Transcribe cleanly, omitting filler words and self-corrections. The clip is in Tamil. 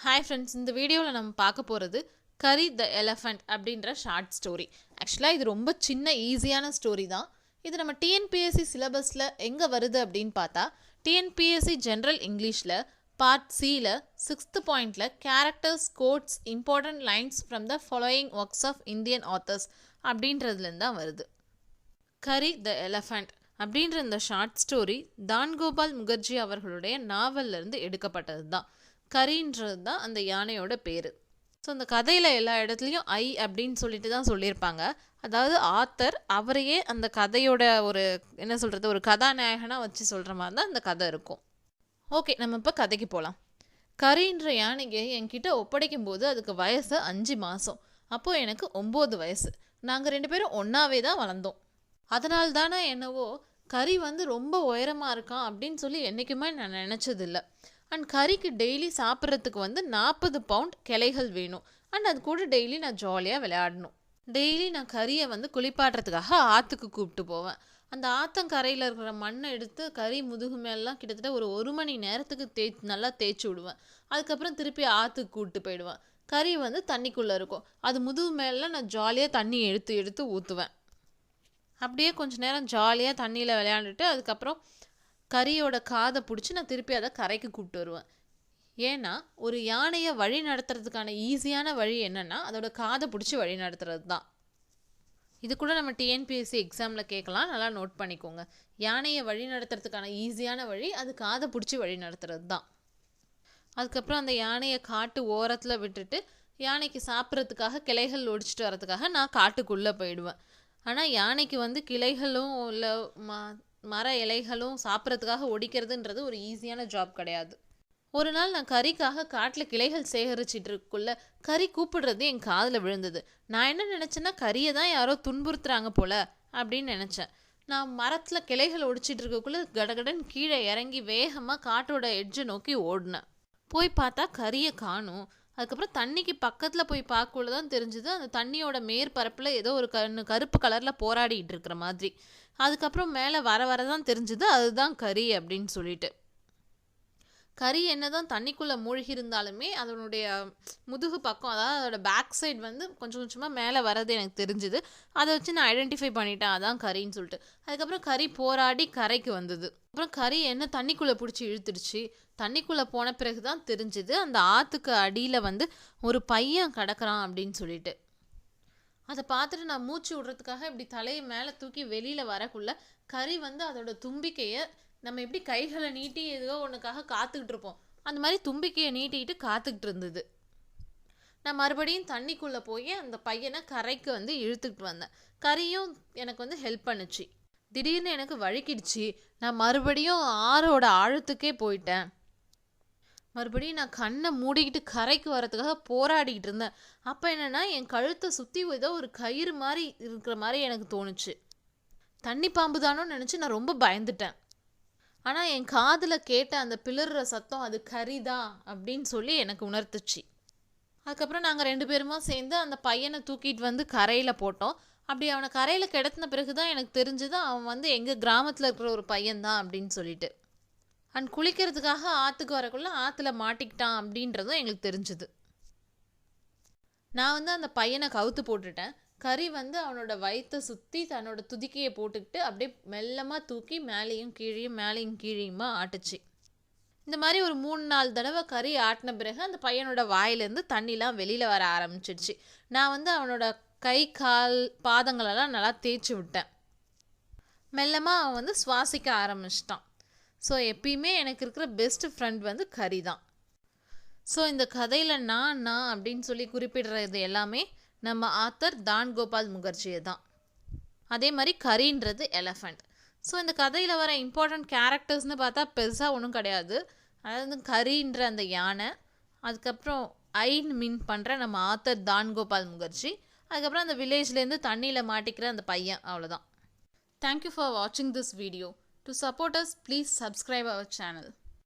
Hi friends, இந்த வீடியோவில் நம்ம பார்க்க போகிறது கரி த எலஃபண்ட் அப்படின்ற ஷார்ட் ஸ்டோரி. ஆக்சுவலாக இது ரொம்ப சின்ன ஈஸியான ஸ்டோரி தான். இது நம்ம டிஎன்பிஎஸ்சி சிலபஸில் எங்கே வருது அப்படின்னு பார்த்தா டிஎன்பிஎஸ்சி ஜென்ரல் இங்கிலீஷில் பார்ட் சியில் 6th பாயிண்டில் characters quotes important lines from the following works of Indian authors அப்படின்றதுலேருந்து தான் வருது. கரி த எலஃபண்ட் அப்படின்ற இந்த ஷார்ட் ஸ்டோரி தான்கோபால் முகர்ஜி அவர்களுடைய நாவல்லேருந்து எடுக்கப்பட்டது தான். கரின்றது தான் அந்த யானையோட பேர். ஸோ அந்த கதையில் எல்லா இடத்துலையும் ஐ அப்படின்னு சொல்லிட்டு தான் சொல்லியிருப்பாங்க. அதாவது ஆத்தர் அவரையே அந்த கதையோட ஒரு என்ன சொல்கிறது ஒரு கதாநாயகனாக வச்சு சொல்கிற மாதிரி தான் அந்த கதை இருக்கும். ஓகே, நம்ம இப்போ கதைக்கு போகலாம். கரின்ற யானையை என்கிட்ட ஒப்படைக்கும் போது அதுக்கு வயசு 5 மாதம். அப்போது எனக்கு 9 வயசு. நாங்கள் 2 பேரும் ஒன்றாவே தான் வளர்ந்தோம். அதனால தானே என்னவோ கரி ரொம்ப உயரமாக இருக்கான் அப்படின்னு சொல்லி என்றைக்குமே நான் நினச்சதில்லை. அண்ட் கரிக்கு டெய்லி சாப்பிட்றதுக்கு 40 பவுண்ட் கிளைகள் வேணும். அண்ட் அது கூட டெய்லி நான் ஜாலியாக விளையாடணும். டெய்லி நான் கரியை குளிப்பாட்டுறதுக்காக ஆற்றுக்கு கூப்பிட்டு போவேன். அந்த ஆற்றங்கரையில் இருக்கிற மண்ணை எடுத்து கறி முதுகு மேலாம் கிட்டத்தட்ட ஒரு மணி நேரத்துக்கு நல்லா தேய்ச்சி விடுவேன். அதுக்கப்புறம் திருப்பி ஆற்றுக்கு கூப்பிட்டு போயிடுவேன். கறி தண்ணிக்குள்ளே இருக்கும். அது முதுகு மேலாம் நான் ஜாலியாக தண்ணி எடுத்து எடுத்து ஊற்றுவேன். அப்படியே கொஞ்சம் நேரம் ஜாலியாக தண்ணியில் விளையாண்டுட்டு அதுக்கப்புறம் கரியோட காதை பிடிச்சி நான் திருப்பி அதை கரைக்கு கூப்பிட்டு வருவேன். ஏன்னா ஒரு யானையை வழி நடத்துறதுக்கான ஈஸியான வழி என்னென்னா அதோட காதை பிடிச்சி வழி நடத்துறது தான். இது கூட நம்ம டிஎன்பிஎஸ்சி எக்ஸாமில் கேட்கலாம், நல்லா நோட் பண்ணிக்கோங்க. யானையை வழி நடத்துறதுக்கான ஈஸியான வழி அது காதை பிடிச்சி வழி நடத்துறது தான். அதுக்கப்புறம் அந்த யானையை காட்டு ஓரத்தில் விட்டுட்டு யானைக்கு சாப்பிட்றதுக்காக கிளைகள் ஒடிச்சிட்டு வரதுக்காக நான் காட்டுக்குள்ளே போயிடுவேன். ஆனால் யானைக்கு கிளைகளும் இல்லை மர இலைகளும் சாப்பிட்றதுக்காக ஒடிக்கிறதுன்றது ஒரு ஈஸியான ஜாப் கிடையாது. ஒரு நாள் நான் கறிக்காக காட்டில் கிளைகள் சேகரிச்சிட்டு இருக்குள்ள கறி கூப்பிடுறது என் காதில் விழுந்தது. நான் என்ன நினச்சேன்னா கறியை தான் யாரோ துன்புறுத்துறாங்க போல அப்படின்னு நினச்சேன். நான் மரத்தில் கிளைகள் ஒடிச்சிட்டு இருக்கக்குள்ளே கடகடன் கீழே இறங்கி வேகமாக காட்டோட எட்ஜை நோக்கி ஓடினேன். போய் பார்த்தா கறியை காணும். அதுக்கப்புறம் தண்ணிக்கு பக்கத்தில் போய் பார்க்கக்குள்ள தான் தெரிஞ்சுது அந்த தண்ணியோட மேற்பரப்பில் ஏதோ ஒரு கருப்பு கலரில் போராடிட்டு இருக்கிற மாதிரி. அதுக்கப்புறம் மேலே வர தான் தெரிஞ்சுது அதுதான் கரி அப்படின்னு சொல்லிட்டு. கரி என்ன தான் தண்ணிக்குள்ளே மூழ்கி இருந்தாலுமே அதனுடைய முதுகு பக்கம், அதாவது அதோட பேக் சைடு கொஞ்சம் கொஞ்சமாக மேலே வர்றது எனக்கு தெரிஞ்சுது. அதை வச்சு நான் ஐடென்டிஃபை பண்ணிட்டேன் அதான் கரின்னு சொல்லிட்டு. அதுக்கப்புறம் கரி போராடி கரைக்கு வந்தது. அப்புறம் கரி என்ன தண்ணிக்குள்ளே பிடிச்சி இழுத்துடுச்சு. தண்ணிக்குள்ளே போன பிறகு தான் தெரிஞ்சுது அந்த ஆற்றுக்கு அடியில் ஒரு பையன் கிடக்கிறான் அப்படின்னு சொல்லிட்டு. அதை பார்த்துட்டு நான் மூச்சு விடுறதுக்காக இப்படி தலையை மேலே தூக்கி வெளியில் வரக்குள்ள கறி அதோட தும்பிக்கையை நம்ம எப்படி கைகளை நீட்டி ஏதோ ஒன்றுக்காக காத்துக்கிட்டு இருப்போம் அந்த மாதிரி தும்பிக்கையை நீட்டிட்டு காத்துக்கிட்டு இருந்தது. நான் மறுபடியும் தண்ணிக்குள்ளே போய் அந்த பையனை கரைக்கு இழுத்துக்கிட்டு வந்தேன். கறியும் எனக்கு ஹெல்ப் பண்ணுச்சு. திடீர்னு எனக்கு வழுக்கிடுச்சு. நான் மறுபடியும் ஆறோட ஆழத்துக்கே போயிட்டேன். மறுபடியும் நான் கண்ணை மூடிக்கிட்டு கரைக்கு வரதுக்காக போராடிக்கிட்டு இருந்தேன். அப்போ என்னென்னா என் கழுத்தை சுற்றி ஏதோ ஒரு கயிறு மாதிரி இருக்கிற மாதிரி எனக்கு தோணுச்சு. தண்ணி பாம்பு தானோன்னு நினச்சி நான் ரொம்ப பயந்துட்டேன். ஆனால் என் காதில் கேட்ட அந்த பிளறுற சத்தம் அது கரிதான் அப்படின்னு சொல்லி எனக்கு உணர்த்துச்சு. அதுக்கப்புறம் நாங்கள் 2 பேருமா சேர்ந்து அந்த பையனை தூக்கிட்டு கரையில் போட்டோம். அப்படி அவனை கரையில் கிடத்தின பிறகு தான் எனக்கு தெரிஞ்சுது அவன் எங்கள் கிராமத்தில் இருக்கிற ஒரு பையன்தான் அப்படின்னு சொல்லிட்டு. அண்ட் குளிக்கிறதுக்காக ஆற்றுக்கு வரக்குள்ள ஆற்றுல மாட்டிக்கிட்டான் அப்படின்றதும் எங்களுக்கு தெரிஞ்சுது. நான் அந்த பையனை கவுத்து போட்டுட்டேன். கறி அவனோட வயிற்றை சுற்றி தன்னோட துதிக்கையை போட்டுக்கிட்டு அப்படியே மெல்லமாக தூக்கி மேலேயும் கீழேயுமா ஆட்டுச்சு. இந்த மாதிரி ஒரு 3-4 தடவை கறி ஆட்டின பிறகு அந்த பையனோட வாயிலேருந்து தண்ணிலாம் வெளியில் வர ஆரம்பிச்சிடுச்சு. நான் அவனோட கை கால் பாதங்களெல்லாம் நல்லா தேய்ச்சி விட்டேன். மெல்லமாக அவன் சுவாசிக்க ஆரம்பிச்சிட்டான். ஸோ எப்பயுமே எனக்கு இருக்கிற பெஸ்ட் ஃப்ரெண்ட் கரி தான். ஸோ இந்த கதையில் நான் அப்படின்னு சொல்லி குறிப்பிடுறது எல்லாமே நம்ம ஆத்தர் தான்கோபால் முகர்ஜியை தான். அதே மாதிரி கரின்றது எலஃபண்ட். ஸோ இந்த கதையில் வர இம்பார்ட்டண்ட் கேரக்டர்ஸ்னு பார்த்தா பெருசாக ஒன்றும் கிடையாது. அதாவது கரின்ற அந்த யானை, அதுக்கப்புறம் ஐன் மீன் பண்ணுற நம்ம ஆத்தர் தான்கோபால் முகர்ஜி, அதுக்கப்புறம் அந்த வில்லேஜ்லேருந்து தண்ணியில் மாட்டிக்கிற அந்த பையன், அவ்வளோதான். தேங்க்யூ ஃபார் வாட்சிங் this video. To support us, please subscribe our channel.